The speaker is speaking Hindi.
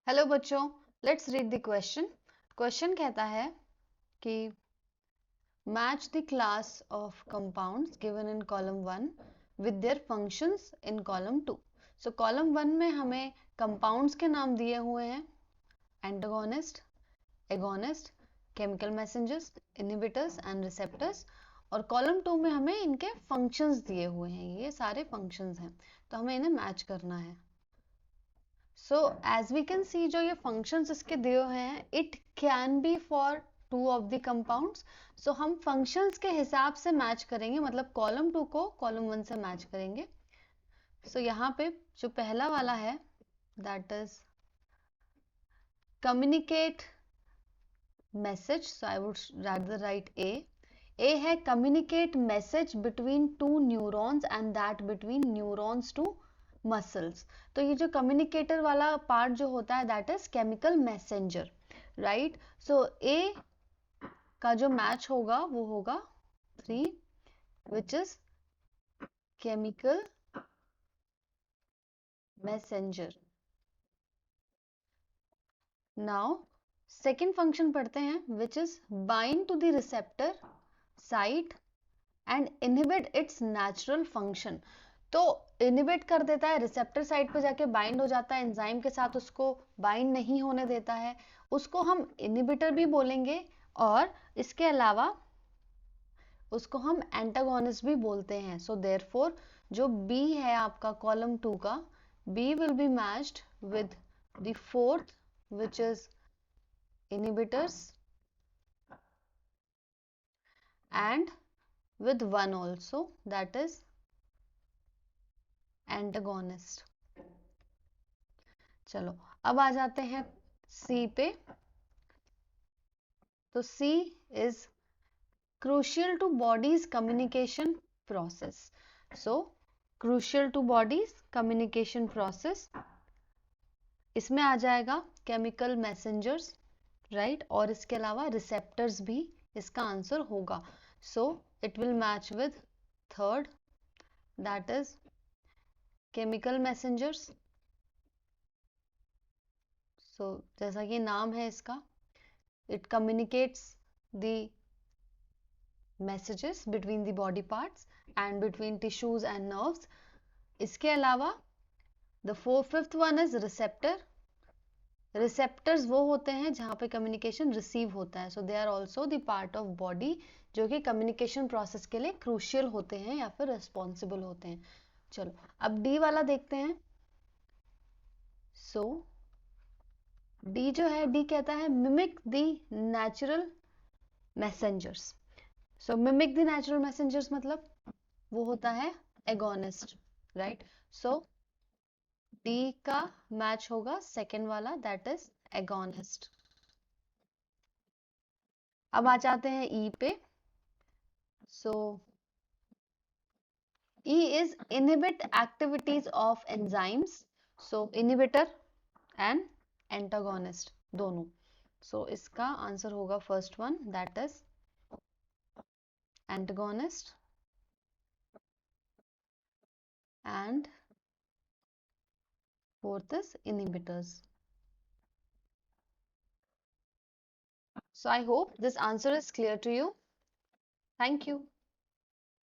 हेलो बच्चों, let's read the question. Question कहता है कि match the class of compounds given in column 1 with their functions in column 2। So column 1 में हमें कंपाउंड्स के नाम दिए हुए हैं, antagonist, agonist, chemical messengers, inhibitors and receptors. और कॉलम 2 में हमें इनके फंक्शंस दिए हुए हैं, ये सारे फंक्शंस हैं, तो हमें इन्हें मैच करना है। So as we can see, जो ये फंक्शंस इसके दिए हुए हैं, it can be for two of the compounds. So हम फंक्शंस के हिसाब से मैच करेंगे, मतलब कॉलम 2 को कॉलम 1 से मैच करेंगे। सो यहाँ पे जो पहला वाला है, that is communicate message. So I would rather write A है communicate message between two neurons and that between neurons to muscles. तो ये जो कम्युनिकेटर वाला पार्ट जो होता है, that is chemical messenger, right. So A का जो मैच होगा वो होगा 3, which is chemical messenger. Now second function पढ़ते हैं, which is bind to the receptor site and inhibit its natural function. तो इनहिबिट कर देता है, रिसेप्टर साइट पे जाके बाइंड हो जाता है एंजाइम के साथ, उसको बाइंड नहीं होने देता है, उसको हम इनहिबिटर भी बोलेंगे। और इसके अलावा उसको हम एंटागोनिस्ट भी बोलते हैं। सो देयरफॉर जो बी है आपका कॉलम 2 का, B will be matched with the fourth, which is inhibitors, and with one also, that is antagonist। चलो अब आ जाते हैं सी पे। तो सी is crucial to body's communication process। so crucial to body's communication process, इसमें आ जाएगा chemical messengers, right। और इसके अलावा receptors भी इसका आंसर होगा। so it will match with third, that is chemical messengers। so जैसा कि नाम है इसका, it communicates the messages between the body parts and between tissues and nerves। इसके अलावा the fifth one is receptor। Receptors वो होते हैं जहाँ पे कम्युनिकेशन रिसीव होता है। So they are also the part of body जो कि कम्युनिकेशन प्रोसेस के लिए क्रूशियल होते हैं या फिर रिस्पॉन्सिबल होते हैं। चलो अब डी वाला देखते हैं। सो डी जो है, डी कहता है mimic the natural messengers. So mimic the natural messengers मतलब वो होता है एगोनिस्ट, राइट। सो डी का मैच होगा सेकेंड वाला, दैट इज एगोनिस्ट। अब आ जाते हैं ई पे। So E is inhibit activities of enzymes. So inhibitor and antagonist दोनों। सो इसका आंसर होगा first one, that is antagonist, and fourth is inhibitors। So I hope this answer is clear to you. Thank you.